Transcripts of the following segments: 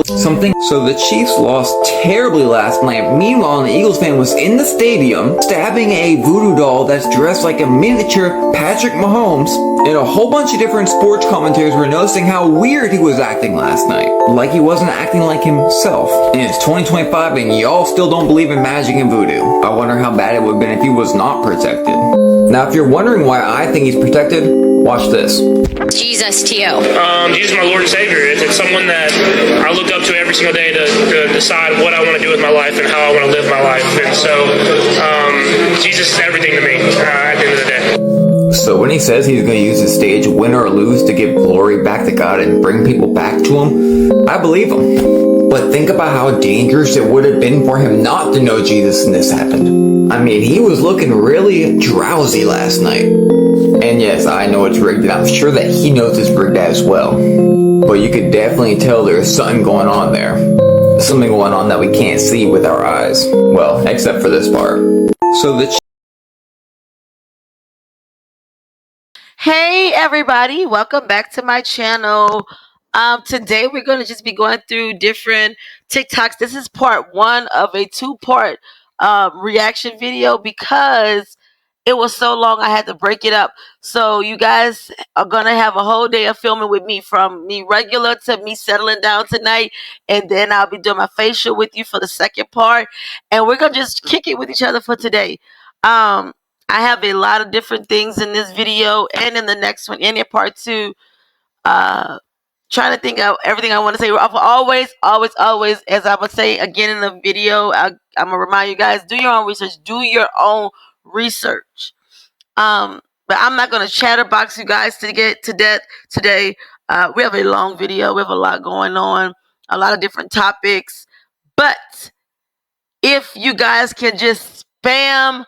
something. So the Chiefs lost terribly last night. Meanwhile, an Eagles fan was in the stadium stabbing a voodoo doll that's dressed like a miniature Patrick Mahomes. And a whole bunch of different sports commentators were noticing how weird he was acting last night. Like he wasn't acting like himself. And it's 2025 and y'all still don't believe in magic and voodoo. I wonder how bad it would have been if he was not protected. Now, if you're wondering why I think he's protected, watch this. Jesus to you. Jesus is my Lord and Savior. It's someone that I look up to every single day to decide what I want to do with my life and how I want to live my life. And so Jesus is everything to me at the end of the day. So when he says he's going to use his stage, win or lose, to give glory back to God and bring people back to him, I believe him. But think about how dangerous it would have been for him not to know Jesus when this happened. I mean, he was looking really drowsy last night. And yes, I know it's rigged, and I'm sure that he knows it's rigged as well. But you could definitely tell there's something going on there. Something going on that we can't see with our eyes. Well, except for this part. So the Hey everybody, welcome back to my channel. Today we're going to just be going through different TikToks. This is part one of a two-part reaction video because it was so long I had to break it up. So you guys are going to have a whole day of filming with me, from me regular to me settling down tonight. And then I'll be doing my facial with you for the second part. And we're going to just kick it with each other for today. I have a lot of different things in this video and in the next one and in part two. Trying to think of everything I want to say. Always, as I would say again in the video, I'm going to remind you guys, do your own research. Do your own research. But I'm not going to chatterbox you guys to get to death today. We have a long video. We have a lot going on, a lot of different topics. But if you guys can just spam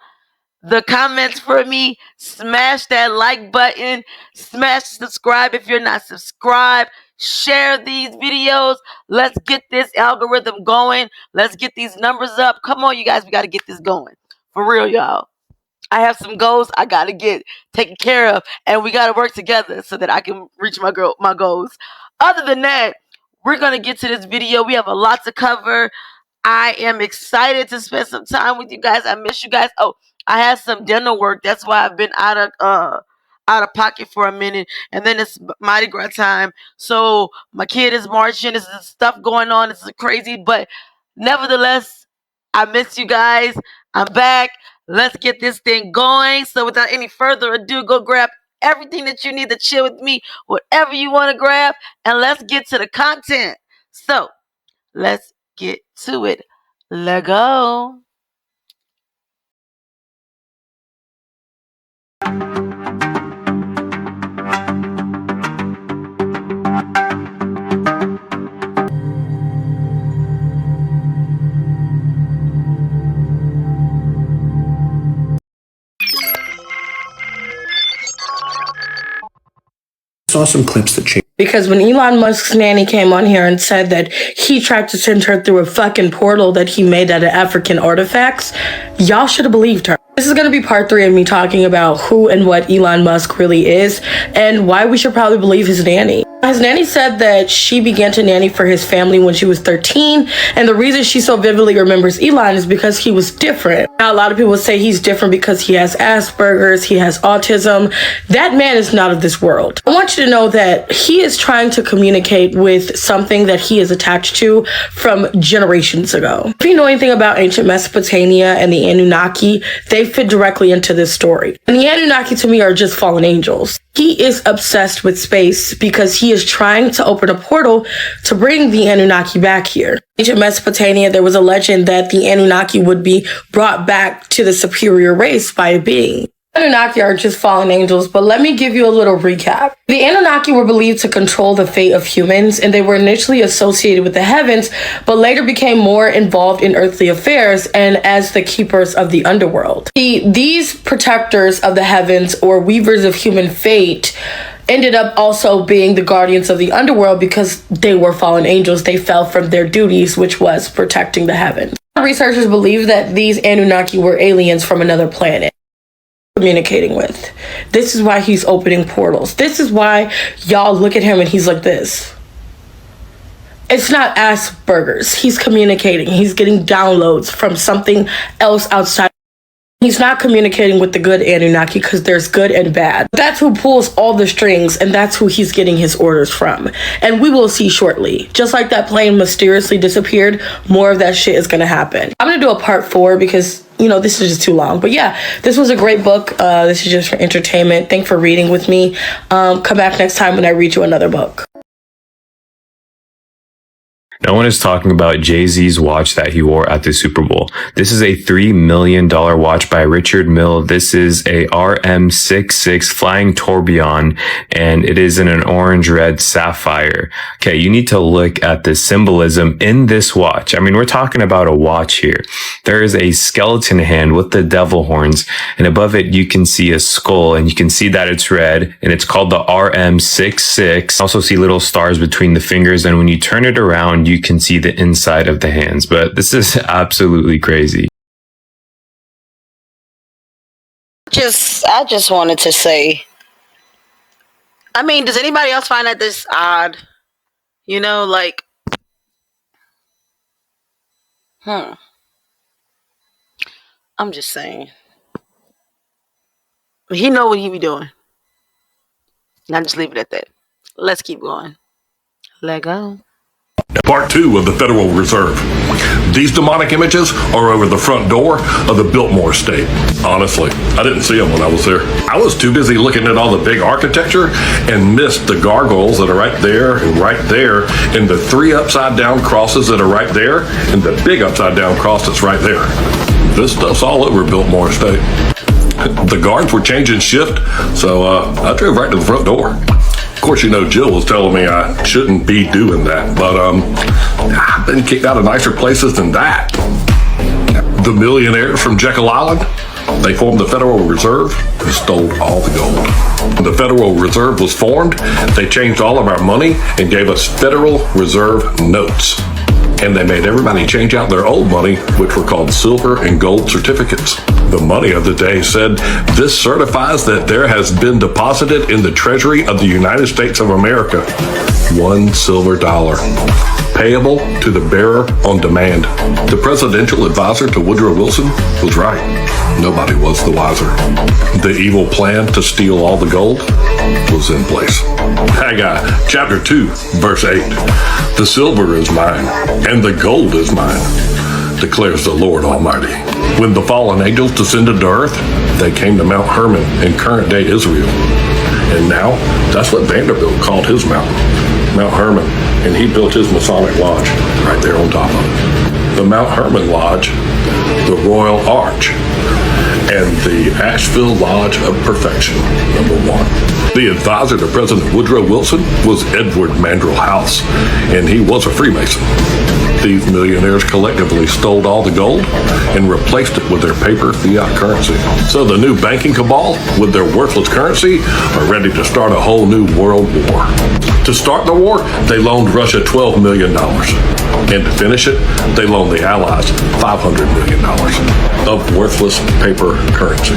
the comments for me, smash that like button, smash subscribe if you're not subscribed, share these videos. Let's get this algorithm going. Let's get these numbers up. Come on, you guys, we got to get this going. For real, y'all. I have some goals I got to get taken care of, and we got to work together so that I can reach my goals. Other than that, we're going to get to this video. We have a lot to cover. I am excited to spend some time with you guys. I miss you guys. Oh, I had some dental work. That's why I've been out of pocket for a minute. And then it's Mardi Gras time. So my kid is marching. There's stuff going on. It's crazy. But nevertheless, I miss you guys. I'm back. Let's get this thing going. So without any further ado, go grab everything that you need to chill with me, whatever you want to grab, and let's get to the content. So let's get to it. Let go. Saw some clips that changed. Because when Elon Musk's nanny came on here and said that he tried to send her through a fucking portal that he made out of African artifacts, y'all should have believed her. This is going to be part 3 of me talking about who and what Elon Musk really is and why we should probably believe his nanny. His nanny said that she began to nanny for his family when she was 13, and the reason she so vividly remembers Elon is because he was different. Now, a lot of people say he's different because he has Asperger's, he has autism. That man is not of this world. I want you to know that he is trying to communicate with something that he is attached to from generations ago. If you know anything about ancient Mesopotamia and the Anunnaki, they fit directly into this story. And the Anunnaki to me are just fallen angels. He is obsessed with space because he is trying to open a portal to bring the Anunnaki back here. In ancient Mesopotamia, there was a legend that the Anunnaki would be brought back to the superior race by a being. Anunnaki are just fallen angels, but let me give you a little recap. The Anunnaki were believed to control the fate of humans, and they were initially associated with the heavens, but later became more involved in earthly affairs and as the keepers of the underworld. These protectors of the heavens, or weavers of human fate, ended up also being the guardians of the underworld because they were fallen angels. They fell from their duties, which was protecting the heavens. Researchers believe that these Anunnaki were aliens from another planet communicating with. This is why he's opening portals. This is why y'all look at him and he's like this. It's not Asperger's. He's communicating. He's getting downloads from something else outside. He's not communicating with the good Anunnaki because there's good and bad. That's who pulls all the strings, and that's who he's getting his orders from. And we will see shortly. Just like that plane mysteriously disappeared, more of that shit is going to happen. I'm going to do a part 4 because, you know, this is just too long. But yeah, this was a great book. This is just for entertainment. Thanks for reading with me. Come back next time when I read you another book. No one is talking about Jay-Z's watch that he wore at the Super Bowl. This is a $3 million watch by Richard Mille. This is a RM66 Flying Tourbillon, and it is in an orange-red sapphire. Okay, you need to look at the symbolism in this watch. I mean, we're talking about a watch here. There is a skeleton hand with the devil horns, and above it you can see a skull, and you can see that it's red, and it's called the RM66. Also see little stars between the fingers, and when you turn it around, you can see the inside of the hands, but this is absolutely crazy. I just wanted to say, I mean, does anybody else find that this odd? You know, like, I'm just saying. He know what he be doing. Now just leave it at that. Let's keep going. Let go. Part 2 of the Federal Reserve. These demonic images are over the front door of the Biltmore estate. Honestly, I didn't see them when I was there. I was too busy looking at all the big architecture and missed the gargoyles that are right there, and the 3 upside down crosses that are right there, and the big upside down cross that's right there. This stuff's all over Biltmore estate. The guards were changing shift, so I drove right to the front door. Of course, you know, Jill was telling me I shouldn't be doing that, but I've been kicked out of nicer places than that. The millionaires from Jekyll Island, they formed the Federal Reserve and stole all the gold. When the Federal Reserve was formed, they changed all of our money and gave us Federal Reserve notes. And they made everybody change out their old money, which were called silver and gold certificates. The money of the day said, "This certifies that there has been deposited in the Treasury of the United States of America $1 silver, payable to the bearer on demand." The presidential advisor to Woodrow Wilson was right. Nobody was the wiser. The evil plan to steal all the gold was in place. Haggai chapter 2, verse 8. "The silver is mine, and the gold is mine, declares the Lord Almighty." When the fallen angels descended to earth, they came to Mount Hermon in current-day Israel. And now, that's what Vanderbilt called his mountain, Mount Hermon, and he built his Masonic Lodge right there on top of it. The Mount Hermon Lodge, the Royal Arch, and the Asheville Lodge of Perfection, number 1. The advisor to President Woodrow Wilson was Edward Mandrell House, and he was a Freemason. These millionaires collectively stole all the gold and replaced it with their paper fiat currency. So the new banking cabal, with their worthless currency, are ready to start a whole new world war. To start the war, they loaned Russia $12 million. And to finish it, they loaned the Allies $500 million of worthless paper currency.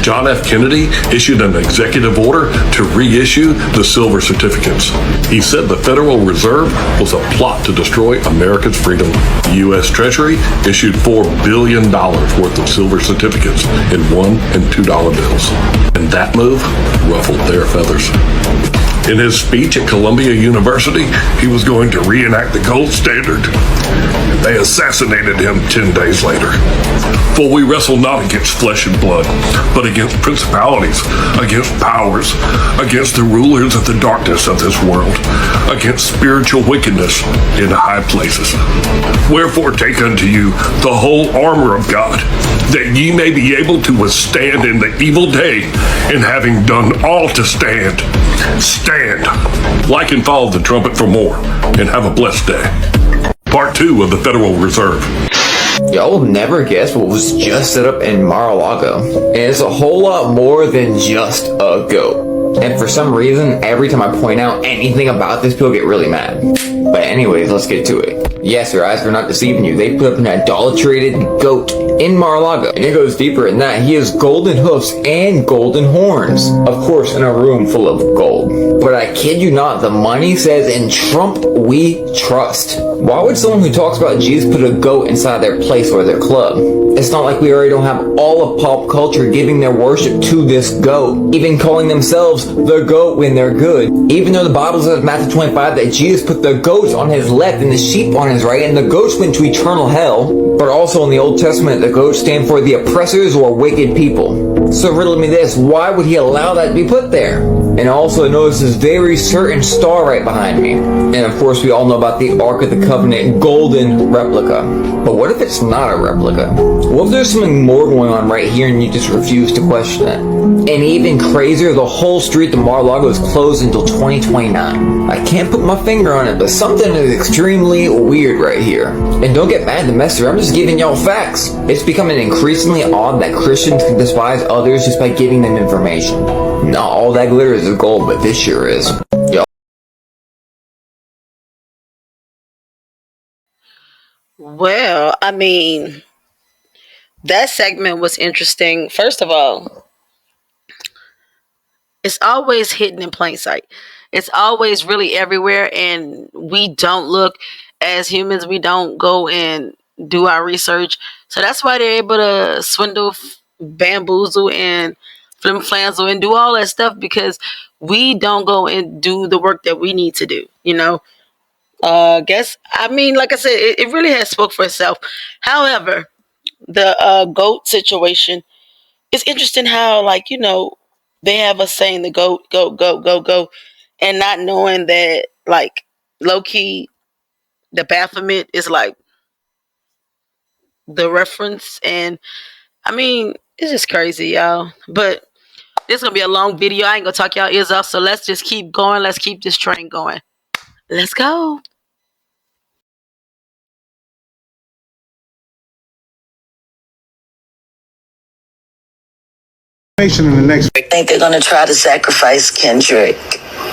John F. Kennedy issued an executive order to reissue the silver certificates. He said the Federal Reserve was a plot to destroy America's freedom. The U.S. Treasury issued $4 billion worth of silver certificates in $1 and $2 bills. And that move ruffled their feathers. In his speech at Columbia University, he was going to reenact the gold standard. They assassinated him 10 days later. For we wrestle not against flesh and blood, but against principalities, against powers, against the rulers of the darkness of this world, against spiritual wickedness in high places. Wherefore take unto you the whole armor of God, that ye may be able to withstand in the evil day, and having done all to stand, stand. Like and follow the trumpet for more, and have a blessed day. Part 2 of the Federal Reserve. Y'all will never guess what was just set up in Mar-a-Lago. And it's a whole lot more than just a goat. And for some reason, every time I point out anything about this, people get really mad. But anyways, let's get to it. Yes, your eyes are not deceiving you. They put up an idolatrated goat in Mar-a-Lago. And it goes deeper than that. He has golden hoofs and golden horns. Of course, in a room full of gold. But I kid you not, the money says, in Trump we trust. Why would someone who talks about Jesus put a goat inside their place or their club? It's not like we already don't have all of pop culture giving their worship to this goat. Even calling themselves the goat when they're good. Even though the Bible says in Matthew 25 that Jesus put the goats on his left and the sheep on his right, and the goats went to eternal hell. But also in the Old Testament, the goats stand for the oppressors or wicked people. So riddle me this, why would he allow that to be put there? And also notice this very certain star right behind me. And of course we all know about the Ark of the Covenant golden replica. But what if it's not a replica? What if there's something more going on right here and you just refuse to question it? And even crazier, the whole street to Mar-a-Lago is closed until 2029. I can't put my finger on it, but something is extremely weird right here. And don't get mad at the messenger, I'm just giving y'all facts. It's becoming increasingly odd that Christians can despise others just by giving them information. Not all that glitters is gold, but this sure is. Y'all. Well, I mean, that segment was interesting. First of all, it's always hidden in plain sight. It's always really everywhere, and we don't look. As humans, we don't go and do our research. So that's why they're able to swindle, bamboozle, and flim-flamsel and do all that stuff, because we don't go and do the work that we need to do, you know? I mean, like I said, it really has spoke for itself. However, the goat situation, it's interesting how, like, you know, they have us saying the goat, goat, goat, goat, goat, and not knowing that, like, low-key, the Baphomet is, like, the reference. And, I mean, it's just crazy, y'all. But this is going to be a long video. I ain't going to talk y'all ears off, so let's just keep going. Let's keep this train going. Let's go. In the next, I think they're going to try to sacrifice Kendrick.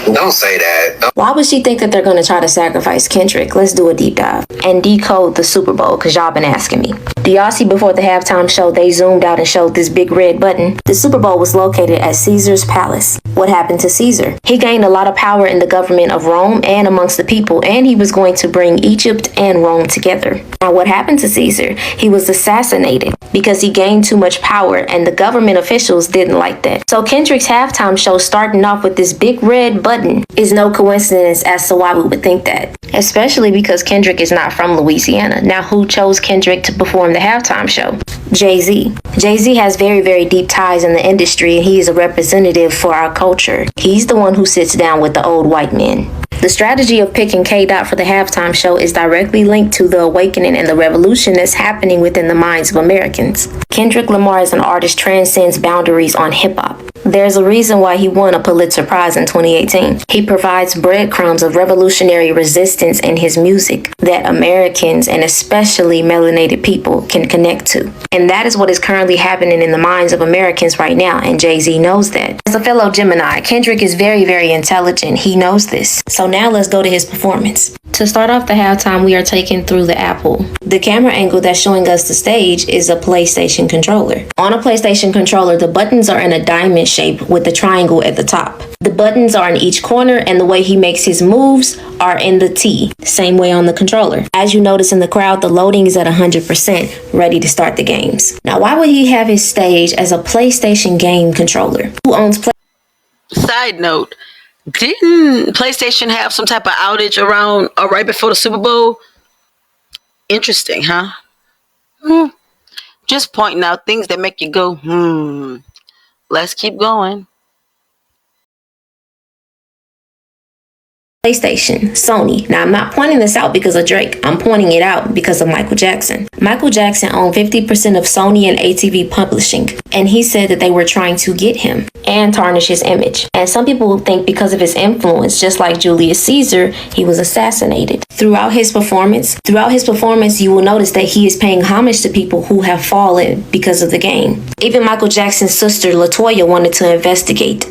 Don't say that. Why would she think that they're going to try to sacrifice Kendrick? Let's do a deep dive and decode the Super Bowl, because y'all been asking me. Do y'all see before the halftime show, they zoomed out and showed this big red button? The Super Bowl was located at Caesar's palace. What happened to Caesar? He gained a lot of power in the government of Rome and amongst the people, and he was going to bring Egypt and Rome together. Now, what happened to Caesar? He was assassinated because he gained too much power, and the government officials didn't like that. So Kendrick's halftime show starting off with this big red button is no coincidence as to why we would think that. Especially because Kendrick is not from Louisiana. Now, who chose Kendrick to perform the halftime show? Jay-Z. Jay-Z has very, very deep ties in the industry, and he is a representative for our culture. He's the one who sits down with the old white men. The strategy of picking K-Dot for the halftime show is directly linked to the awakening and the revolution that's happening within the minds of Americans. Kendrick Lamar as an artist transcends boundaries on hip-hop. There's a reason why he won a Pulitzer Prize in 2018. He provides breadcrumbs of revolutionary resistance in his music that Americans, and especially melanated people, can connect to. And that is what is currently happening in the minds of Americans right now, and Jay-Z knows that. As a fellow Gemini, Kendrick is very, very intelligent. He knows this. So now let's go to his performance. To start off the halftime, we are taken through the Apple. The camera angle that's showing us the stage is a PlayStation controller. On a PlayStation controller, the buttons are in a diamond shape with the triangle at the top. The buttons are in each corner, and the way he makes his moves are in the T, same way on the controller. As you notice in the crowd, the loading is at 100%, ready to start the games. Now, why would he have his stage as a PlayStation game controller? Who owns Side note, didn't PlayStation have some type of outage around or right before the Super Bowl? Interesting, huh? Just pointing out things that make you go, Let's keep going. PlayStation, Sony. Now, I'm not pointing this out because of Drake. I'm pointing it out because of Michael Jackson. Michael Jackson owned 50% of Sony and ATV Publishing, and he said that they were trying to get him and tarnish his image. And some people think because of his influence, just like Julius Caesar, he was assassinated. Throughout his performance, you will notice that he is paying homage to people who have fallen because of the game. Even Michael Jackson's sister, LaToya, wanted to investigate.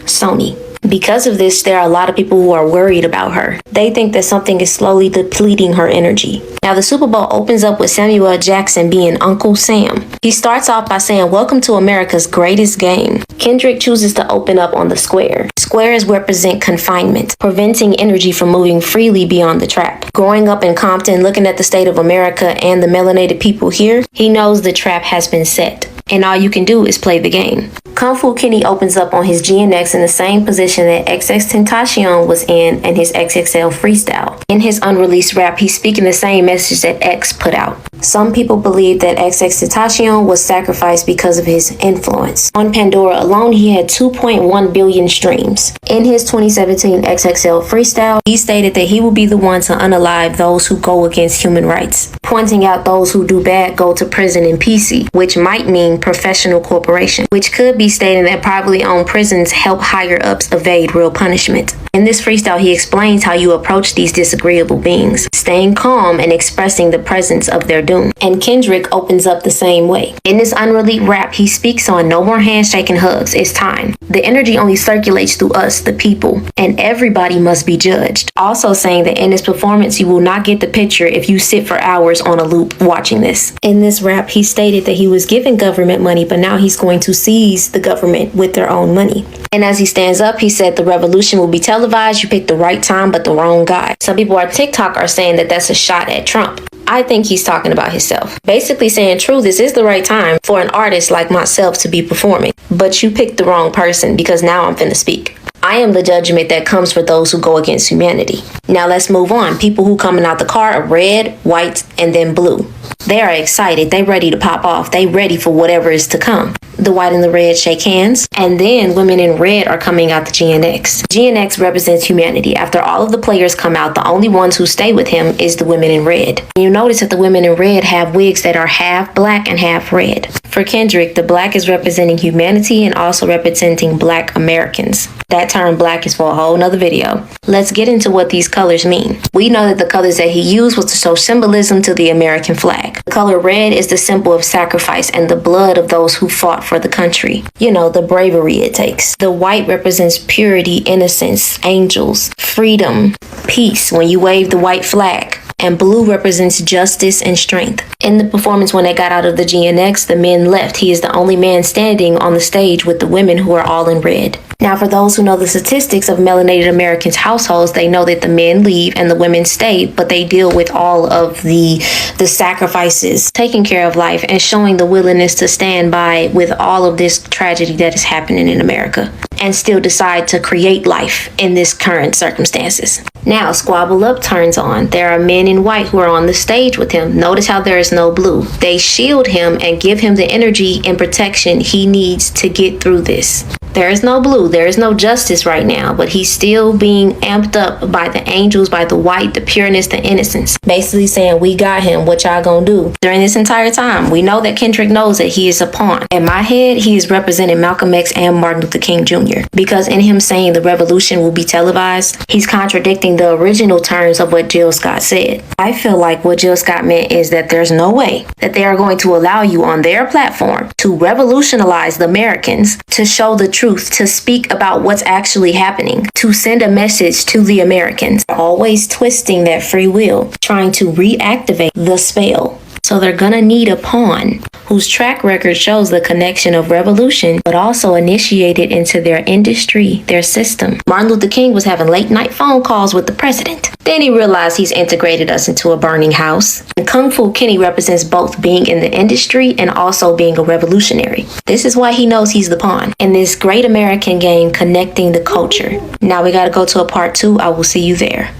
Sony. Because of this, there are a lot of people who are worried about her. They think that something is slowly depleting her energy. Now, the Super Bowl opens up with Samuel L. Jackson being Uncle Sam. He starts off by saying, "Welcome to America's greatest game." Kendrick chooses to open up on the square. Squares represent confinement, preventing energy from moving freely beyond the trap. Growing up in Compton, looking at the state of America and the melanated people here, he knows the trap has been set, and all you can do is play the game. Kung Fu Kenny opens up on his GNX in the same position that XXXTentacion was in his XXL freestyle. In his unreleased rap, he's speaking the same message that X put out. Some people believe that XXXTentacion was sacrificed because of his influence. On Pandora alone, he had 2.1 billion streams. In his 2017 XXL freestyle, he stated that he will be the one to unalive those who go against human rights, pointing out those who do bad go to prison in PC, which might mean professional corporation, which could be stating that privately owned prisons help higher ups evade real punishment. In this freestyle, he explains how you approach these disagreeable beings, staying calm and expressing the presence of their doom. And Kendrick opens up the same way. In this unreleased rap, he speaks on no more handshake and hugs, it's time. The energy only circulates through us, the people, and everybody must be judged. Also saying that in this performance, you will not get the picture if you sit for hours on a loop watching this. In this rap, he stated that he was given government money, but now he's going to seize the government with their own money. And as he stands up, he said the revolution will be televised. You picked the right time, but the wrong guy. Some people on TikTok are saying that that's a shot at Trump. I think he's talking about himself. Basically saying, true, this is the right time for an artist like myself to be performing. But you picked the wrong person because now I'm finna speak. I am the judgment that comes for those who go against humanity. Now let's move on. People who coming out the car are red, white, and then blue. They are excited. They ready to pop off. They ready for whatever is to come. The white and the red shake hands, and then women in red are coming out the GNX. GNX represents humanity. After all of the players come out, the only ones who stay with him is the women in red. You notice that the women in red have wigs that are half black and half red. For Kendrick, the black is representing humanity and also representing Black Americans. That term black is for a whole nother video. Let's get into what these colors mean. We know that the colors that he used was to show symbolism to the American flag. The color red is the symbol of sacrifice and the blood of those who fought for the country. You know, the bravery it takes. The white represents purity, innocence, angels, freedom, peace when you wave the white flag. And blue represents justice and strength. In the performance when they got out of the GNX, the men left. He is the only man standing on the stage with the women who are all in red. Now, for those who know the statistics of melanated Americans' households, they know that the men leave and the women stay, but they deal with all of the sacrifices, taking care of life, and showing the willingness to stand by with all of this tragedy that is happening in America, and still decide to create life in this current circumstances. Now, Squabble Up turns on. There are men in white who are on the stage with him. Notice how there is no blue. They shield him and give him the energy and protection he needs to get through this. There is no blue. There is no justice right now, but he's still being amped up by the angels, by the white, the pureness, the innocence. Basically saying, we got him. What y'all gonna do? During this entire time, we know that Kendrick knows that he is a pawn. In my head, he is representing Malcolm X and Martin Luther King Jr. Because in him saying the revolution will be televised, he's contradicting the original terms of what Jill Scott said. I feel like what Jill Scott meant is that there's no way that they are going to allow you on their platform to revolutionize the Americans, to show the truth, to speak about what's actually happening, to send a message to the Americans. Always twisting that free will, trying to reactivate the spell. So they're gonna need a pawn whose track record shows the connection of revolution, but also initiated into their industry, their system. Martin Luther King was having late night phone calls with the president. Then he realized he's integrated us into a burning house. And Kung Fu Kenny represents both being in the industry and also being a revolutionary. This is why he knows he's the pawn in this great American game connecting the culture. Now we gotta go to a part 2. I will see you there.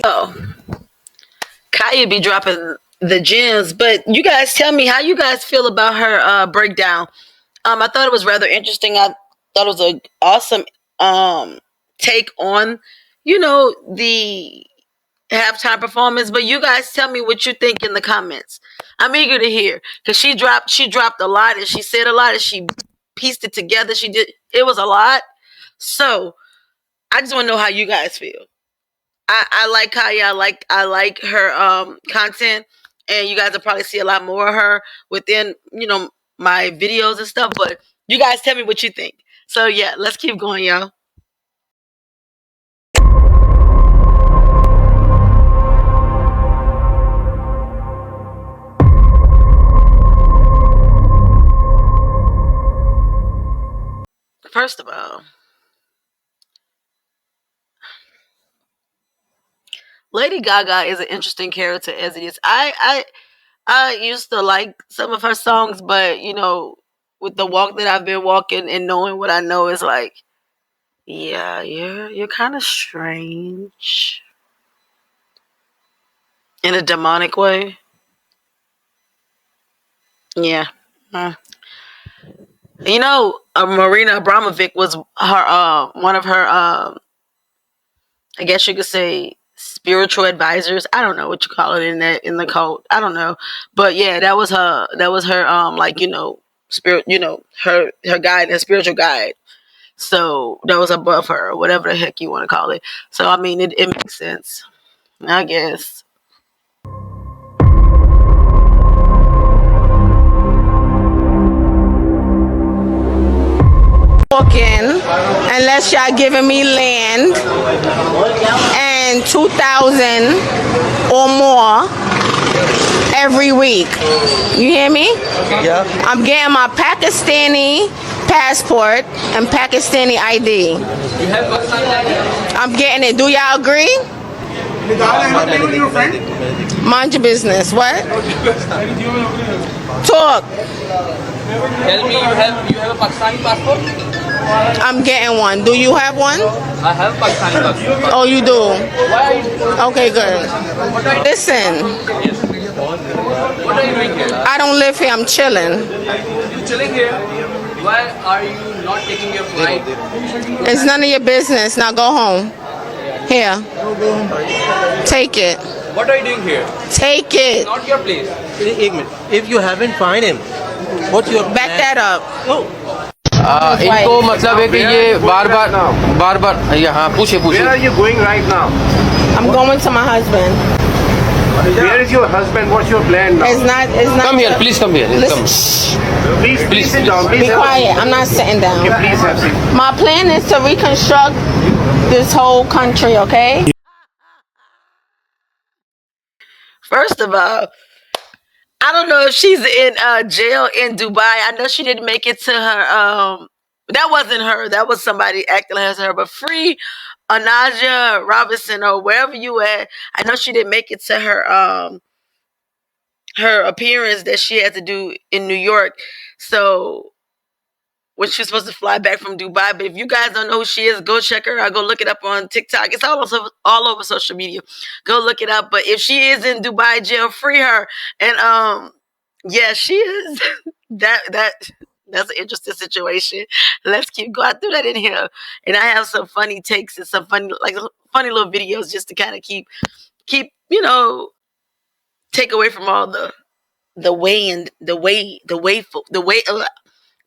Oh, Kaya be dropping the gems, but you guys tell me how you guys feel about her breakdown. I thought it was rather interesting. I thought it was an awesome take on, the halftime performance. But you guys tell me what you think in the comments. I'm eager to hear, because she dropped a lot and she said a lot and she pieced it together. It was a lot. So I just want to know how you guys feel. I like Kaya. I like her content. And you guys will probably see a lot more of her within, my videos and stuff. But you guys tell me what you think. So, yeah, let's keep going, y'all. First of all, Lady Gaga is an interesting character as it is. I used to like some of her songs, but you know, with the walk that I've been walking and knowing what I know, is like, yeah, you're kind of strange in a demonic way. Yeah. You know, Marina Abramovic was her one of her I guess you could say spiritual advisors. I don't know what you call it in the code. I don't know. But yeah, that was her like, you know, spirit, you know, her guide, her spiritual guide. So that was above her, or whatever the heck you want to call it. So I mean, it makes sense, I guess. Walking unless y'all giving me land and 2,000 or more every week. You hear me? Yeah. I'm getting my Pakistani passport and Pakistani ID. You have Pakistani ID? I'm getting it. Do y'all agree? Mind your business. What? Talk. Tell me you have a Pakistani passport? I'm getting one. Do you have one? I have Pakistani passport. Oh, you do? Why are you? Okay, good. Listen, What are you doing here? I don't live here. I'm chilling. You chilling here? Why are you not taking your flight? It's none of your business. Now go home. Here. Take it. What are you doing here? Take it. Not your place. एक minute. If you haven't find him, what's your Back that up. इनको मतलब है कि ये बार-बार यहाँ पूछे. Where are you going right now? I'm going to my husband. Where is your husband? What's your plan now? It's not. Come here, please come here. Listen. Come. Please sit down. Please Be have a quiet. seat. I'm not sitting down. Okay, please have a seat. My plan is to reconstruct this whole country. Okay. First of all, I don't know if she's in jail in Dubai. I know she didn't make it to her. That wasn't her. That was somebody acting as her. But free Anaja Robinson or wherever you at. I know she didn't make it to her appearance that she had to do in New York. So when she was supposed to fly back from Dubai. But if you guys don't know who she is, go check her out. Go look it up on TikTok. It's all over social media. Go look it up. But if she is in Dubai jail, free her. And yeah, she is. That's an interesting situation. Let's keep going. I threw that in here, and I have some funny takes and some funny little videos just to kind of keep take away from all the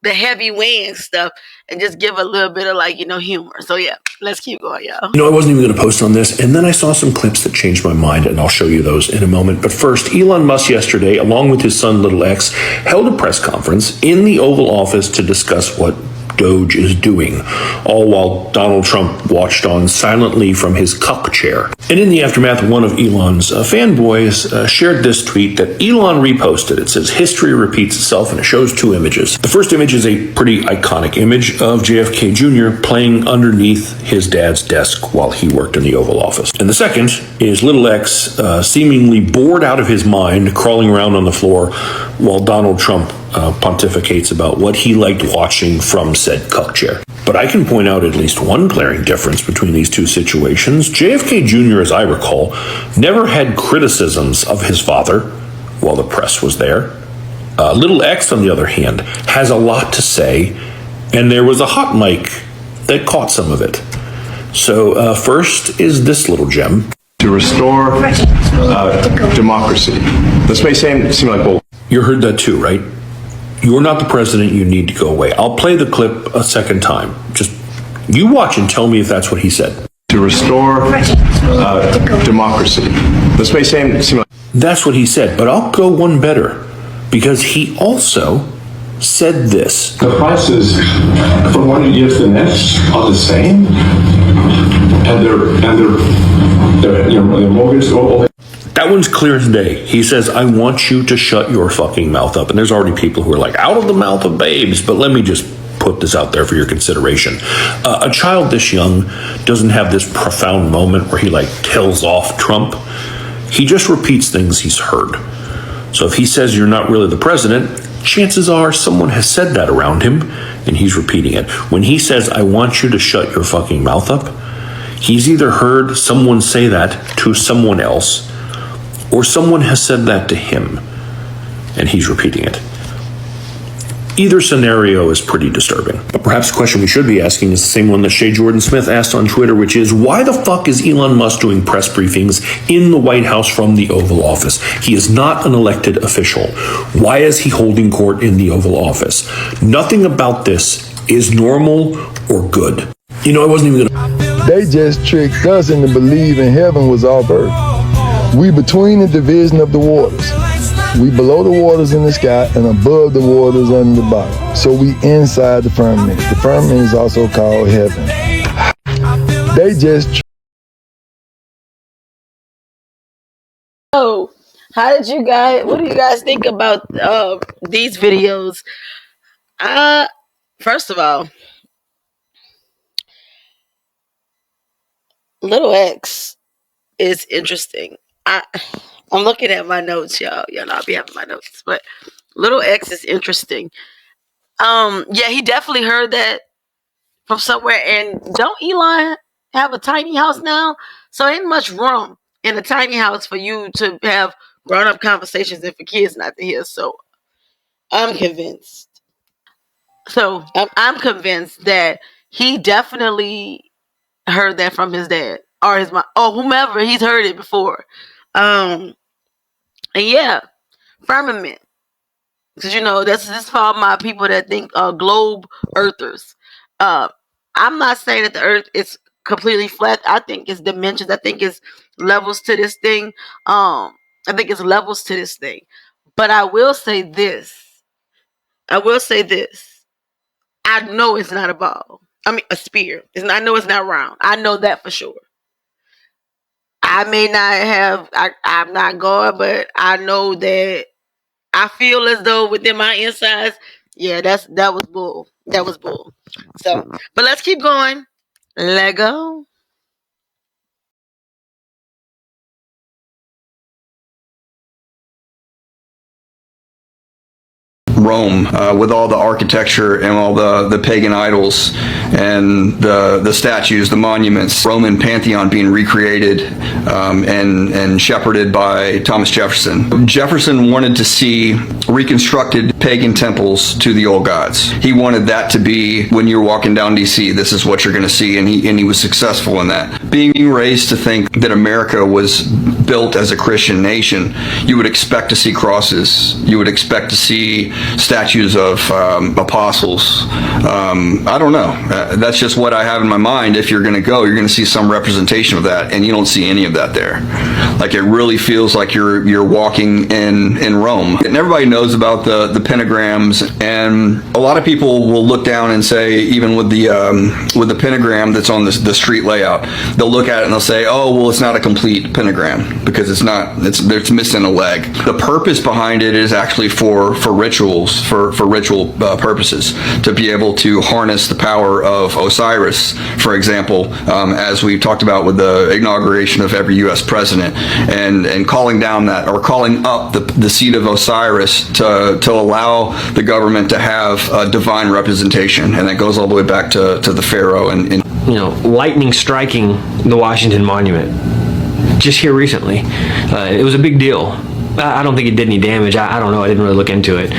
heavy weighing stuff, and just give a little bit of humor. So yeah, let's keep going, y'all. I wasn't even going to post on this, and then I saw some clips that changed my mind, and I'll show you those in a moment. But first, Elon Musk yesterday, along with his son Little X, held a press conference in the Oval Office to discuss what Doge is doing, all while Donald Trump watched on silently from his cuck chair. And in the aftermath, one of Elon's fanboys shared this tweet that Elon reposted. It says, "History repeats itself," and it shows two images. The first image is a pretty iconic image of JFK Jr. playing underneath his dad's desk while he worked in the Oval Office. And the second is Little X seemingly bored out of his mind, crawling around on the floor while Donald Trump pontificates about what he liked watching from said cuck chair. But I can point out at least one glaring difference between these two situations. JFK Jr., as I recall, never had criticisms of his father while the press was there. Little X, on the other hand, has a lot to say, and there was a hot mic that caught some of it. So first is this little gem. To restore democracy. This may seem like bull. You heard that too, right? You're not the president, you need to go away. I'll play the clip a second time. Just, you watch and tell me if that's what he said. To restore democracy. This may seem like... That's what he said, but I'll go one better. Because he also said this. The prices from one year to the next are the same. And their mortgage... That one's clear as day. He says, "I want you to shut your fucking mouth up." And there's already people who are like, out of the mouth of babes. But let me just put this out there for your consideration. A child this young doesn't have this profound moment where he like tells off Trump. He just repeats things he's heard. So if he says you're not really the president, chances are someone has said that around him and he's repeating it. When he says, I want you to shut your fucking mouth up, he's either heard someone say that to someone else or someone has said that to him and he's repeating it. Either scenario is pretty disturbing. But perhaps the question we should be asking is the same one that Shea Jordan Smith asked on Twitter, which is, why the fuck is Elon Musk doing press briefings in the White House from the Oval Office? He is not an elected official. Why is he holding court in the Oval Office? Nothing about this is normal or good. You know, I wasn't even gonna... They just tricked us into believing heaven was off earth. We between the division of the waters. We below the waters in the sky and above the waters under the bottom. So we inside the firmament. The firmament is also called heaven. They just... So, what do you guys think about these videos? First of all, Little X is interesting. I'm looking at my notes, y'all. Y'all not be having my notes, but Little X is interesting. Yeah, he definitely heard that from somewhere. And don't Elon have a tiny house now? So ain't much room in a tiny house for you to have grown-up conversations and for kids not to hear. So I'm convinced. I'm convinced that he definitely heard that from his dad or his mom or whomever. He's heard it before. And yeah, firmament, because you know this is for all my people that think globe earthers. I'm not saying that the earth is completely flat. I think it's dimensions. I think it's levels to this thing. But I will say this. I know it's not a ball. I mean a spear. I know it's not round. I know that for sure. I may not have, I'm not God, but I know that I feel as though within my insides, yeah, that was bull. That was bull. So, but let's keep going. Lego. Rome, with all the architecture and all the pagan idols and the statues, the monuments, Roman pantheon being recreated and shepherded by Thomas Jefferson. Jefferson wanted to see reconstructed pagan temples to the old gods. He wanted that to be, when you're walking down DC, this is what you're going to see, and he was successful in that. Being raised to think that America was built as a Christian nation, you would expect to see crosses. You would expect to see statues of apostles. I don't know. That's just what I have in my mind. If you're going to go, you're going to see some representation of that, and you don't see any of that there. Like, it really feels like you're walking in Rome. And everybody knows about the pentagrams, and a lot of people will look down and say, even with the pentagram that's on the street layout, they'll look at it and they'll say, oh, well, it's not a complete pentagram because it's missing a leg. The purpose behind it is actually for rituals, for ritual purposes, to be able to harness the power of Osiris, for example, as we talked about with the inauguration of every U.S. president, and calling down that, or calling up the seat of Osiris to allow the government to have divine representation. And that goes all the way back to the Pharaoh and you know, lightning striking the Washington Monument just here recently. It was a big deal. I don't think it did any damage. I don't know. I didn't really look into it.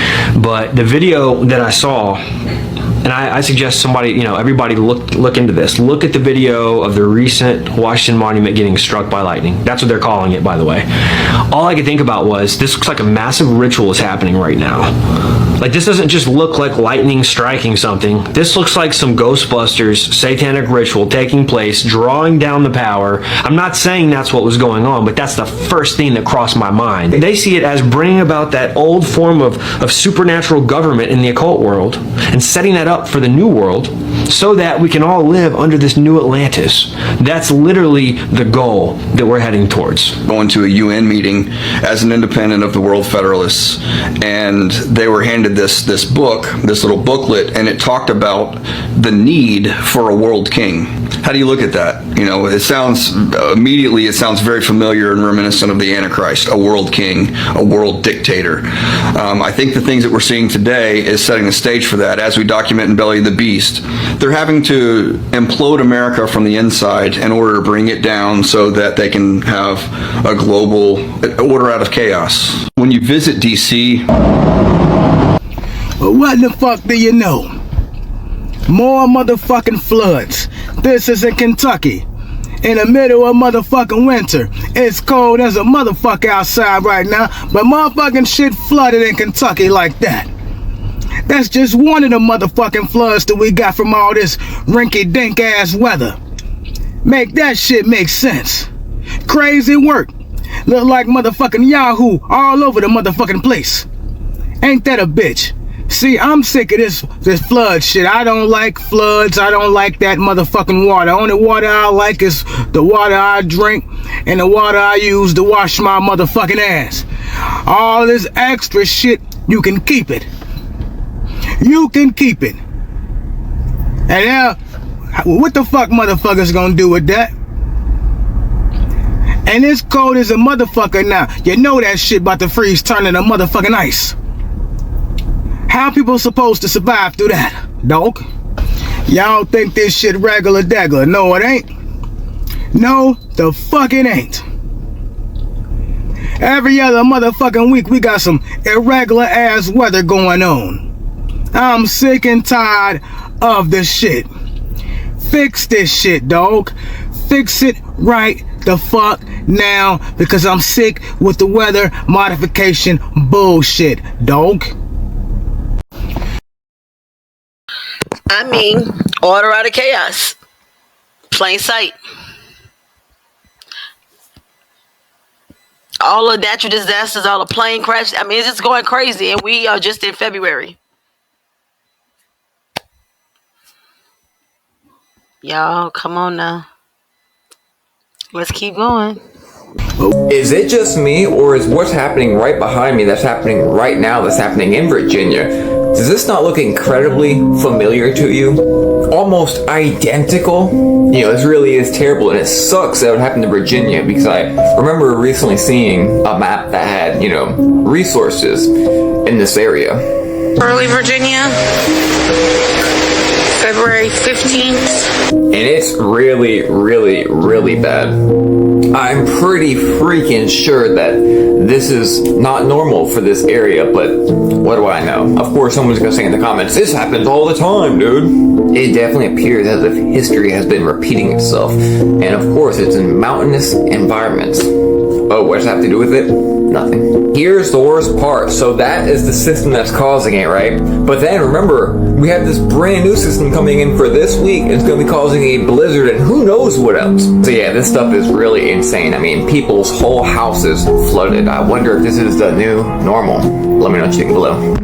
But the video that I saw, and I suggest somebody, you know, everybody look into this. Look at the video of the recent Washington Monument getting struck by lightning. That's what they're calling it, by the way. All I could think about was, this looks like a massive ritual is happening right now. Like, this doesn't just look like lightning striking something. This looks like some Ghostbusters satanic ritual taking place, drawing down the power. I'm not saying that's what was going on, but that's the first thing that crossed my mind. They see it as bringing about that old form of supernatural government in the occult world and setting that up for the new world so that we can all live under this new Atlantis. That's literally the goal that we're heading towards. Going to a UN meeting as an independent of the World Federalists, and they were handed this book, this little booklet, and it talked about the need for a world king. How do you look at that? You know, it sounds very familiar and reminiscent of the Antichrist, a world king, a world dictator. I think the things that we're seeing today is setting the stage for that. As we document in Belly of the Beast, they're having to implode America from the inside in order to bring it down so that they can have a global order out of chaos. When you visit DC... Well, what the fuck do you know? More motherfucking floods. This is in Kentucky. In the middle of motherfucking winter. It's cold as a motherfucker outside right now, but motherfucking shit flooded in Kentucky like that. That's just one of the motherfucking floods that we got from all this rinky-dink ass weather. Make that shit make sense. Crazy work. Look like motherfucking Yahoo all over the motherfucking place. Ain't that a bitch? See, I'm sick of this flood shit. I don't like floods. I don't like that motherfucking water. Only water I like is the water I drink and the water I use to wash my motherfucking ass. All this extra shit, you can keep it. You can keep it. And now, what the fuck motherfuckers gonna do with that? And it's cold as a motherfucker now. You know that shit about to freeze turning to motherfucking ice. How people supposed to survive through that, dog? Y'all think this shit regular degler. No, it ain't. No, the fuck it ain't. Every other motherfucking week, we got some irregular ass weather going on. I'm sick and tired of this shit. Fix this shit, dog. Fix it right the fuck now, because I'm sick with the weather modification bullshit, dog. I mean, order out of chaos. Plain sight. All the natural disasters, all the plane crashes. I mean, it's just going crazy, and we are just in February. Y'all, come on now. Let's keep going. Is it just me, or is what's happening right behind me that's happening right now that's happening in Virginia? Does this not look incredibly familiar to you? Almost identical? You know, this really is terrible, and it sucks that it happened to Virginia, because I remember recently seeing a map that had, you know, resources in this area. Early Virginia, February 15th. And it's really, really, really bad. I'm pretty freaking sure that this is not normal for this area, but what do I know? Of course, someone's gonna say in the comments, this happens all the time, dude. It definitely appears as if history has been repeating itself. And of course, it's in mountainous environments. Oh, what does that have to do with it? Nothing. Here's the worst part. So that is the system that's causing it, right? But then remember, we have this brand new system coming in for this week. It's going to be causing a blizzard and who knows what else. So yeah, this stuff is really insane. I mean, people's whole houses flooded. I wonder if this is the new normal. Let me know what you think below.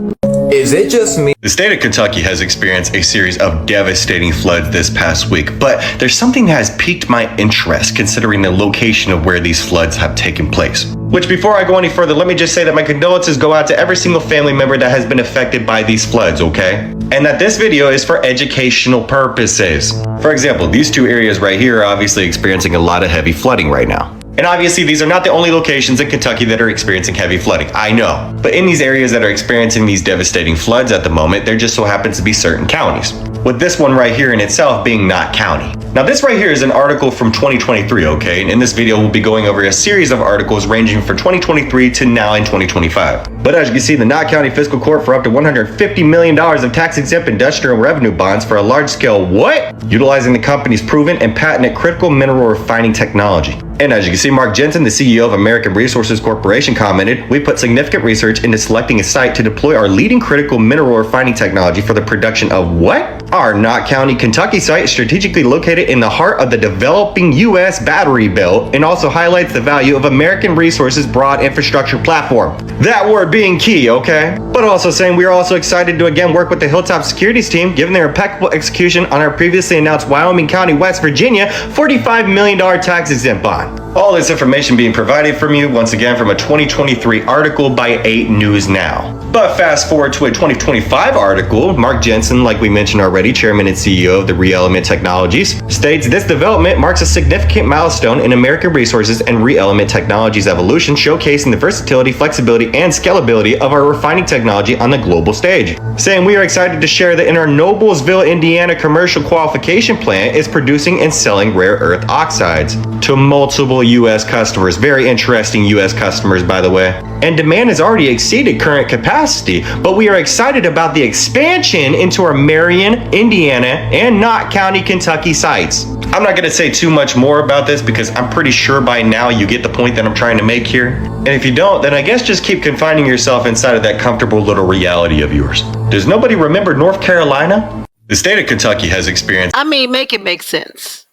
Is it just me? The state of Kentucky has experienced a series of devastating floods this past week, but there's something that has piqued my interest considering the location of where these floods have taken place. Which, before I go any further, let me just say that my condolences go out to every single family member that has been affected by these floods, okay? And that this video is for educational purposes. For example, these two areas right here are obviously experiencing a lot of heavy flooding right now. And obviously these are not the only locations in Kentucky that are experiencing heavy flooding, I know. But in these areas that are experiencing these devastating floods at the moment, there just so happens to be certain counties. With this one right here in itself being Knott County. Now this right here is an article from 2023, okay? And in this video we'll be going over a series of articles ranging from 2023 to now in 2025. But as you can see, the Knott County Fiscal Court for up to $150 million of tax-exempt industrial revenue bonds for a large-scale what? Utilizing the company's proven and patented critical mineral refining technology. And as you can see, Mark Jensen, the CEO of American Resources Corporation, commented, "We put significant research into selecting a site to deploy our leading critical mineral refining technology for the production of what? Our Knott County, Kentucky site is strategically located in the heart of the developing U.S. battery belt and also highlights the value of American Resources' broad infrastructure platform." That word being key, okay? But also saying we are also excited to again work with the Hilltop Securities team, given their impeccable execution on our previously announced Wyoming County, West Virginia, $45 million tax-exempt bond. All this information being provided from you, once again, from a 2023 article by 8 News Now. But fast forward to a 2025 article, Mark Jensen, like we mentioned already, chairman and CEO of the ReElement Technologies, states this development marks a significant milestone in American resources and ReElement Technologies' evolution, showcasing the versatility, flexibility, and scalability of our refining technology on the global stage. Saying we are excited to share that in our Noblesville, Indiana commercial qualification plant is producing and selling rare earth oxides to multiple U.S. customers. Very interesting U.S. customers, by the way. And demand has already exceeded current capacity, but we are excited about the expansion into our Marion, Indiana, and Knott County, Kentucky sites. I'm not going to say too much more about this because I'm pretty sure by now you get the point that I'm trying to make here. And if you don't, then I guess just keep confining yourself inside of that comfortable little reality of yours. Does nobody remember North Carolina? The state of Kentucky has experienced... I mean, make it make sense.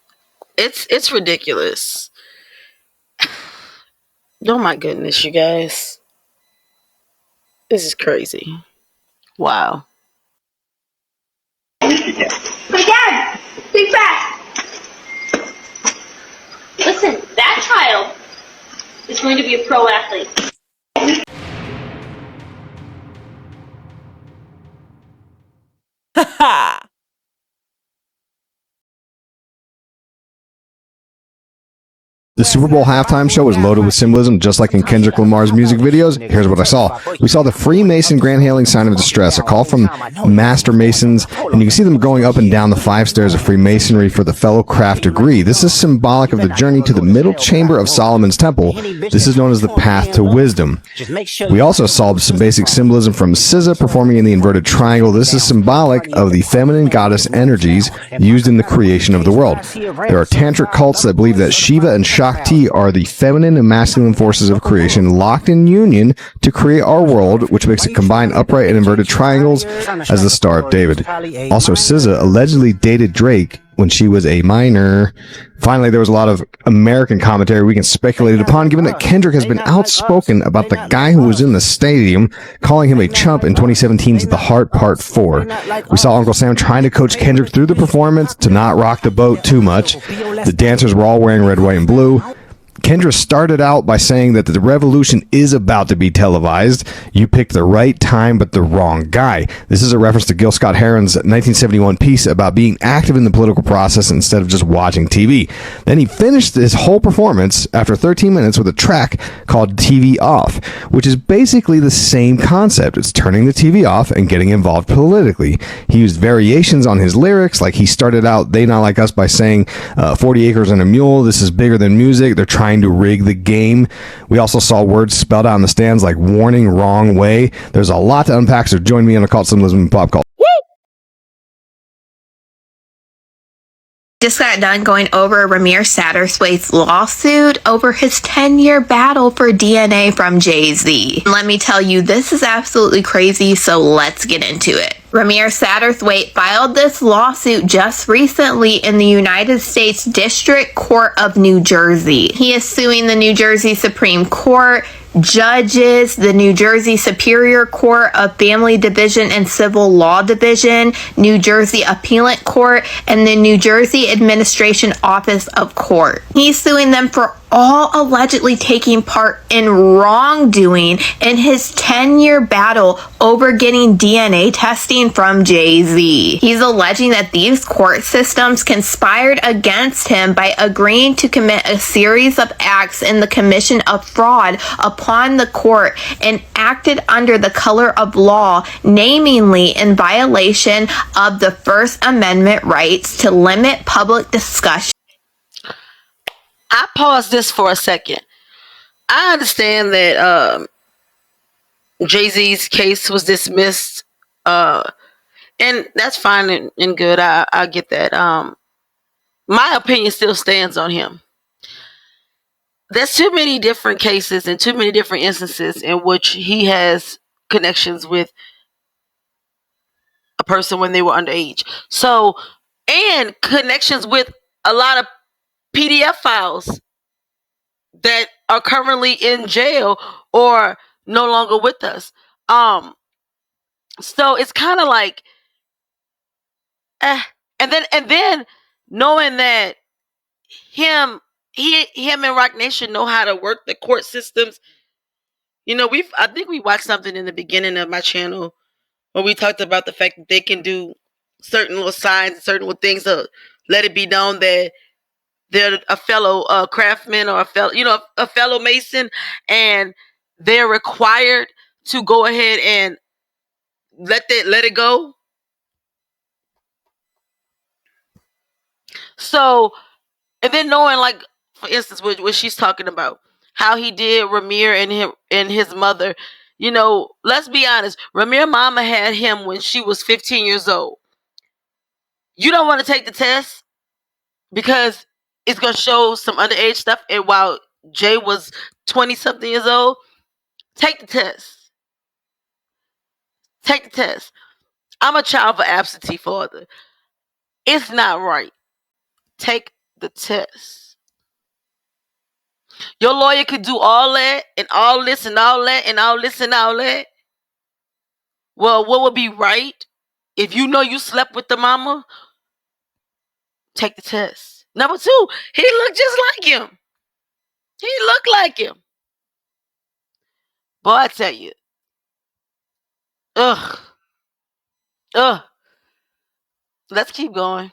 It's ridiculous. Oh my goodness, you guys. This is crazy. Wow. My dad! Think fast! Listen, that child is going to be a pro athlete. The Super Bowl halftime show was loaded with symbolism, just like in Kendrick Lamar's music videos. Here's what I saw. We saw the Freemason Grand Hailing Sign of Distress, a call from Master Masons, and you can see them going up and down the 5 stairs of Freemasonry for the Fellow Craft degree. This is symbolic of the journey to the middle chamber of Solomon's Temple. This is known as the Path to Wisdom. We also saw some basic symbolism from SZA performing in the inverted triangle. This is symbolic of the feminine goddess energies used in the creation of the world. There are tantric cults that believe that Shiva and Shakti are the feminine and masculine forces of creation locked in union to create our world, which makes it combine upright and inverted triangles as the Star of David. Also, SZA allegedly dated Drake when she was a minor. Finally, there was a lot of American commentary we can speculate upon, given that Kendrick has been outspoken about the guy who was in the stadium, calling him a chump in 2017's The Heart Part 4. We saw Uncle Sam trying to coach Kendrick through the performance to not rock the boat too much. The dancers were all wearing red, white, and blue. Kendra started out by saying that the revolution is about to be televised. You picked the right time, but the wrong guy. This is a reference to Gil Scott-Heron's 1971 piece about being active in the political process instead of just watching TV. Then he finished his whole performance after 13 minutes with a track called TV Off, which is basically the same concept. It's turning the TV off and getting involved politically. He used variations on his lyrics, like he started out They Not Like Us by saying 40 acres and a mule, this is bigger than music, they're trying to rig the game. We also saw words spelled out in the stands like warning, wrong way. There's a lot to unpack, so join me on Occult Symbolism and Pop Culture. Just got done going over Ramir Satterthwaite's lawsuit over his 10-year battle for DNA from Jay-Z. Let me tell you, this is absolutely crazy, so let's get into it. Ramir Satterthwaite filed this lawsuit just recently in the United States District Court of New Jersey. He is suing the New Jersey Supreme Court, judges, the New Jersey Superior Court of Family Division and Civil Law Division, New Jersey Appellate Court, and the New Jersey Administration Office of Court. He's suing them for all allegedly taking part in wrongdoing in his 10-year battle over getting DNA testing from Jay-Z. He's alleging that these court systems conspired against him by agreeing to commit a series of acts in the commission of fraud upon the court and acted under the color of law, namely in violation of the First Amendment rights to limit public discussion. I paused this for a second. I understand that Jay-Z's case was dismissed, and that's fine and good. I get that. My opinion still stands on him. There's too many different cases and too many different instances in which he has connections with a person when they were underage. So, and connections with a lot of PDF files that are currently in jail or no longer with us. So it's kind of like, and then knowing that him and Rock Nation know how to work the court systems. You know, I think we watched something in the beginning of my channel where we talked about the fact that they can do certain little signs, certain little things to let it be known that they're a fellow craftsman or a fellow mason, and they're required to go ahead and let it go. So, and then knowing, like, for instance, what she's talking about, how he did Ramir and his mother. You know, let's be honest. Ramir mama had him when she was 15 years old. You don't want to take the test because it's going to show some underage stuff. And while Jay was 20-something years old, take the test. Take the test. I'm a child of an absentee father. It's not right. Take the test. Your lawyer could do all that and all this and all that and all this and all that. Well, what would be right if you know you slept with the mama? Take the test. Number 2, he looked just like him. He looked like him. Boy, I tell you. Ugh. Let's keep going.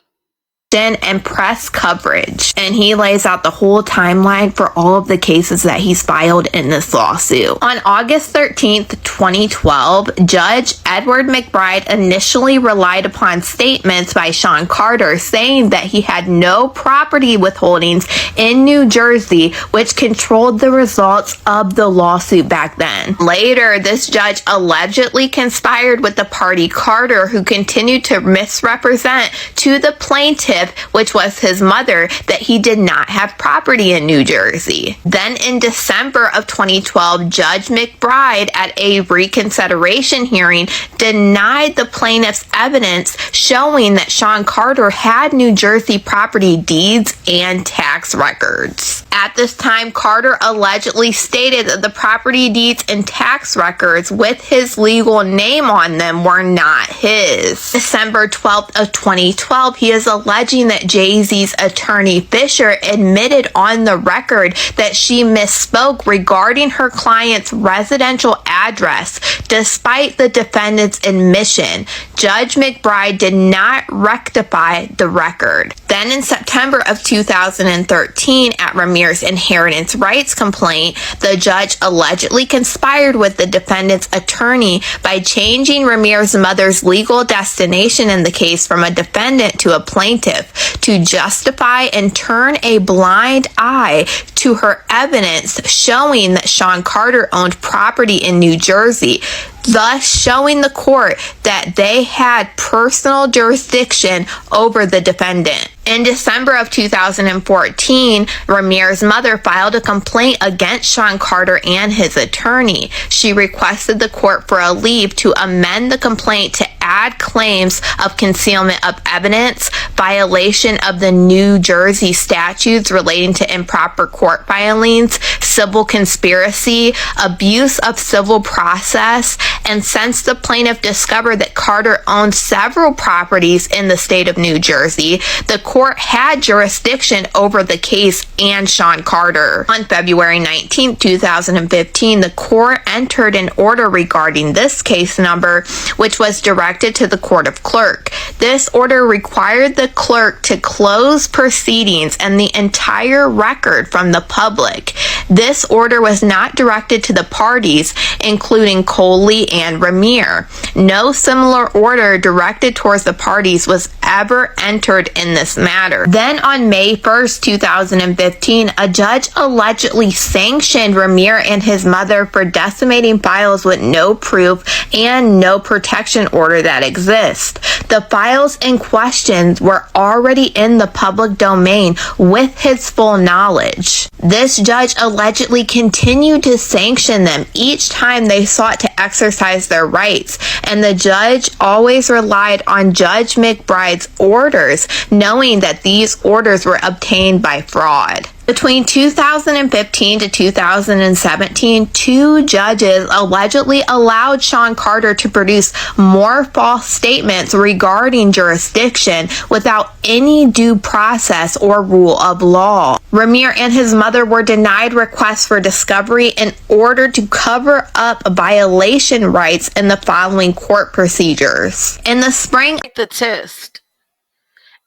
And press coverage, and he lays out the whole timeline for all of the cases that he's filed in this lawsuit. On August 13th, 2012, Judge Edward McBride initially relied upon statements by Sean Carter saying that he had no property withholdings in New Jersey, which controlled the results of the lawsuit back then. Later, this judge allegedly conspired with the party Carter, who continued to misrepresent to the plaintiff, which was his mother, that he did not have property in New Jersey. Then in December of 2012, Judge McBride, at a reconsideration hearing, denied the plaintiff's evidence showing that Sean Carter had New Jersey property deeds and tax records. At this time, Carter allegedly stated that the property deeds and tax records with his legal name on them were not his. December 12th of 2012, he is alleging that Jay-Z's attorney Fisher admitted on the record that she misspoke regarding her client's residential address. Despite the defendant's admission, Judge McBride did not rectify the record. Then in September of 2013, at Ramir's inheritance rights complaint, the judge allegedly conspired with the defendant's attorney by changing Ramir's mother's legal destination in the case from a defendant to a plaintiff to justify and turn a blind eye to her evidence showing that Sean Carter owned property in New Jersey, thus showing the court that they had personal jurisdiction over the defendant. In December of 2014, Ramir's mother filed a complaint against Sean Carter and his attorney. She requested the court for a leave to amend the complaint to add claims of concealment of evidence, violation of the New Jersey statutes relating to improper court filings, civil conspiracy, abuse of civil process, and since the plaintiff discovered that Carter owned several properties in the state of New Jersey, the court had jurisdiction over the case and Sean Carter. On February 19, 2015, the court entered an order regarding this case number, which was directed to the Court of Clerk. This order required the clerk to close proceedings and the entire record from the public. This order was not directed to the parties, including Coley and Ramir. No similar order directed towards the parties was ever entered in this matter. Then on May 1st, 2015, a judge allegedly sanctioned Ramir and his mother for decimating files with no proof and no protection order that exists. The files in question were already in the public domain with his full knowledge. This judge allegedly continued to sanction them each time they sought to exercise their rights, and the judge always relied on Judge McBride's orders, knowing that these orders were obtained by fraud. Between 2015 to 2017, 2 judges allegedly allowed Sean Carter to produce more false statements regarding jurisdiction without any due process or rule of law. Ramir and his mother were denied requests for discovery in order to cover up violation rights in the following court procedures. In the spring, the test,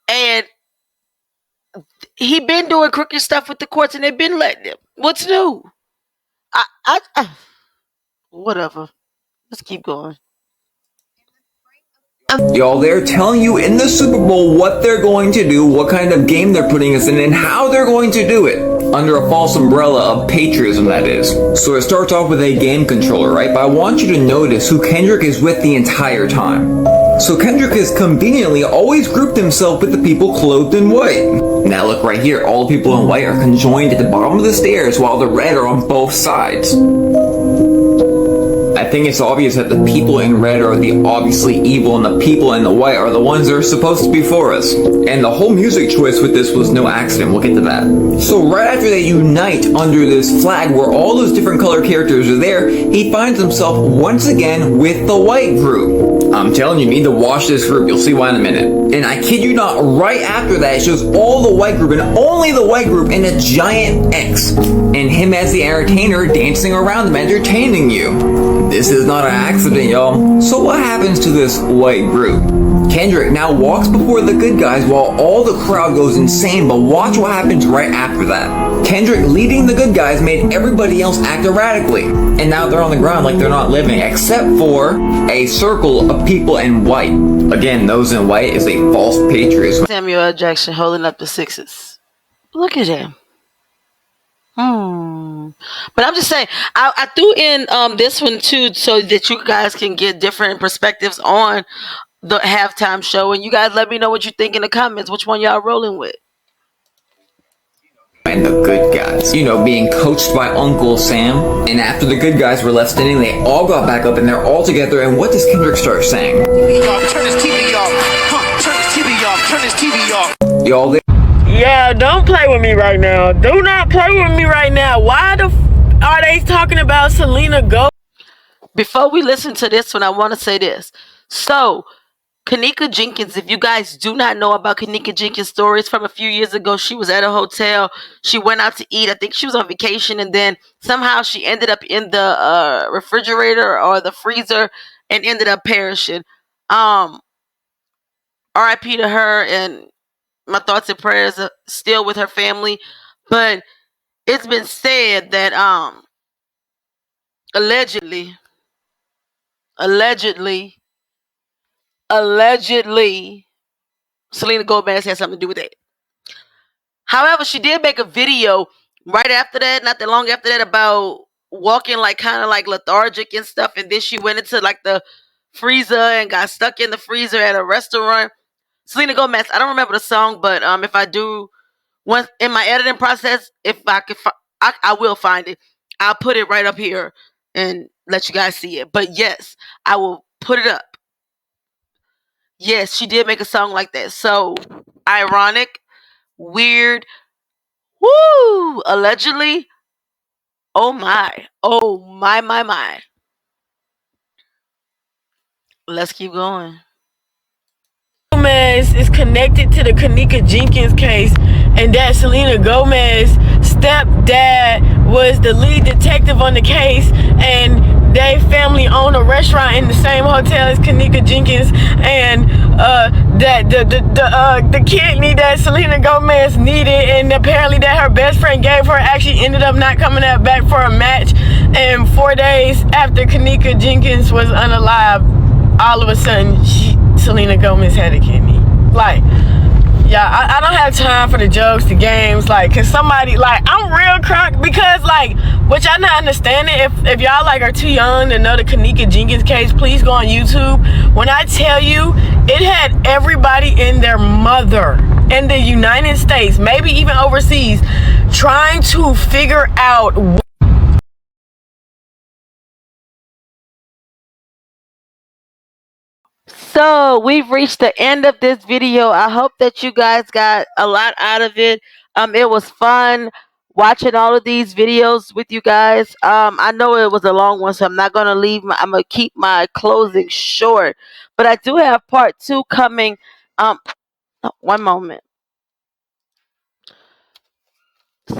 and he been doing crooked stuff with the courts, and they've been letting him. What's new? Whatever. Let's keep going. Y'all, they're telling you in the Super Bowl what they're going to do, what kind of game they're putting us in, and how they're going to do it. Under a false umbrella of patriotism, that is. So it starts off with a game controller, right? But I want you to notice who Kendrick is with the entire time. So Kendrick has conveniently always grouped himself with the people clothed in white. Now look right here, all the people in white are conjoined at the bottom of the stairs while the red are on both sides. I think it's obvious that the people in red are the obviously evil and the people in the white are the ones that are supposed to be for us. And the whole music choice with this was no accident, we'll get to that. So right after they unite under this flag where all those different color characters are there, he finds himself once again with the white group. I'm telling you, you need to watch this group, you'll see why in a minute. And I kid you not, right after that it shows all the white group and only the white group in a giant X. And him as the entertainer dancing around them, entertaining you. This is not an accident, y'all. So what happens to this white group? Kendrick now walks before the good guys while all the crowd goes insane, but watch what happens right after that. Kendrick leading the good guys made everybody else act erratically, and now they're on the ground like they're not living, except for a circle of people in white. Again, those in white is a false patriotism. Samuel L. Jackson holding up the 6s. Look at him. But I'm just saying, I threw in this one too so that you guys can get different perspectives on the halftime show, and you guys let me know what you think in the comments. Which one y'all rolling with? And the good guys, you know, being coached by Uncle Sam. And after the good guys were left standing, they all got back up and they're all together. And what does Kendrick start saying? Turn this TV off. Turn this TV off. Turn this TV off. Y'all, yeah, don't play with me right now. Do not play with me right now. Why are they talking about Selena Gomez? Before we listen to this one, I want to say this. So, Kenneka Jenkins, if you guys do not know about Kenneka Jenkins' stories from a few years ago, she was at a hotel. She went out to eat. I think she was on vacation, and then somehow she ended up in the refrigerator or the freezer and ended up perishing. R.I.P. to her, and my thoughts and prayers are still with her family. But it's been said that allegedly Selena Gomez had something to do with it. However, she did make a video right after that, not that long after that, about walking like kind of like lethargic and stuff, and then she went into like the freezer and got stuck in the freezer at a restaurant. Selena Gomez, I don't remember the song, but if I do, once in my editing process, if I could, I will find it. I'll put it right up here and let you guys see it. But yes, I will put it up. Yes, she did make a song like that. So ironic, weird, woo, allegedly. Oh my, my. Let's keep going. Gomez is connected to the Kenneka Jenkins case, and that Selena Gomez stepdad was the lead detective on the case, and they family own a restaurant in the same hotel as Kenneka Jenkins, and that the kidney that Selena Gomez needed, and apparently that her best friend gave her, actually ended up not coming back for a match. And 4 days after Kenneka Jenkins was unalive, all of a sudden Selena Gomez had a kidney. Like, y'all, I don't have time for the jokes, the games. Like, cause somebody, like, I'm real crunk because, like, what y'all not understanding, if y'all, like, are too young to know the Kenneka Jenkins case, please go on YouTube. When I tell you, it had everybody and their mother in the United States, maybe even overseas, trying to figure out So we've reached the end of this video. I hope that you guys got a lot out of it. It was fun watching all of these videos with you guys. I know it was a long one, so I'm not gonna I'm gonna keep my closing short. But I do have part 2 coming. One moment.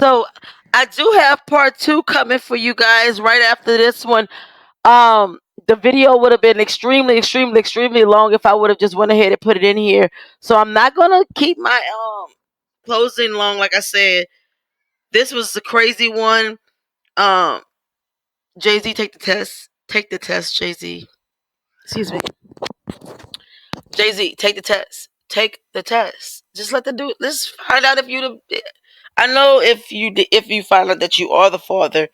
So I do have part 2 coming for you guys right after this one. The video would have been extremely long if I would have just went ahead and put it in here. So I'm not gonna keep my closing long. Like I said, this was the crazy one. Jay-Z, take the test. Take the test, Jay-Z. Excuse me. Jay-Z, take the test. Take the test. Just let the dude. Let's find out if you. I know if you find out that you are the father,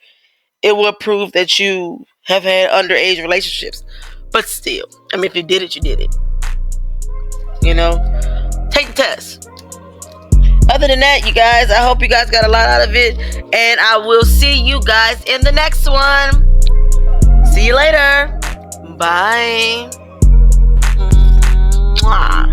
it will prove that you have had underage relationships. But still, I mean, if you did it, you did it. You know? Take the test. Other than that, you guys, I hope you guys got a lot out of it. And I will see you guys in the next one. See you later. Bye. Mwah.